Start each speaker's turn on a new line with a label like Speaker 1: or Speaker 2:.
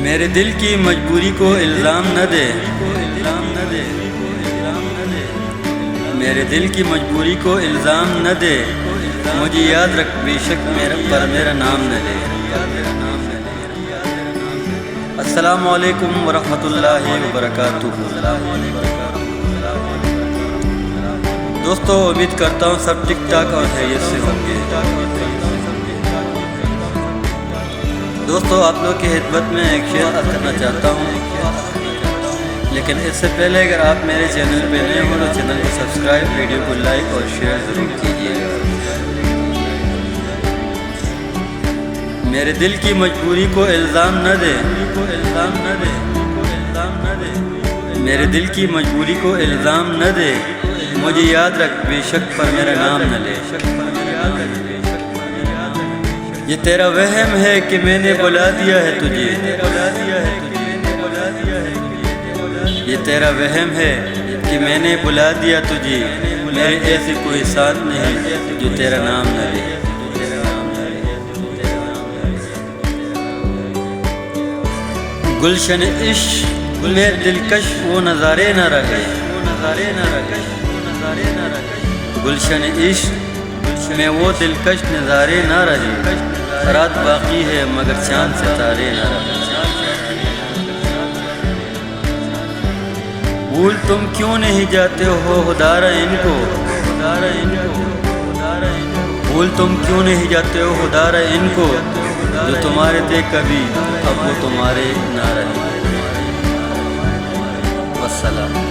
Speaker 1: میرے دل کی مجبوری کو الزام نہ دے، میرے دل کی مجبوری کو الزام نہ دے، مجھے یاد رکھ بے شک میرا نام نہ لے۔ السلام علیکم ورحمۃ اللہ وبرکاتہ۔ دوستو، امید کرتا ہوں سب ٹک ٹاک اور خیریت سے ہوں گے۔ دوستو، آپ لوگ کی خدمت میں ایک شعر عرض کرنا چاہتا ہوں، لیکن اس سے پہلے اگر آپ میرے چینل پہ نئے ہو تو چینل کو سبسکرائب، ویڈیو کو لائک اور شیئر ضرور کیجیے گا۔ میرے دل کی مجبوری کو الزام نہ دے، میرے دل کی مجبوری کو الزام نہ دے، مجھے یاد رکھ بے شک پر میرا نام نہ لے۔ یہ تیرا وہم ہے کہ میں نے بلا دیا ہے تجھے، یہ تیرا وہم ہے کہ میں نے بلا دیا تجھے، میرے ایسی کوئی ساتھ نہیں جو تیرا نام نہ لے۔ گلشن عشق میں دلکش وہ نظارے نہ رہے، گلشن عشق میں وہ دلکش نظارے نہ رہے، رات باقی ہے مگر چاند ستارے نہ رہے۔ بھول تم کیوں نہیں جاتے ہو خدارا ان کو، بھول تم کیوں نہیں جاتے ہو خدارا ان کو، جو تمہارے تھے کبھی اب وہ تمہارے نہ رہے۔ والسلام۔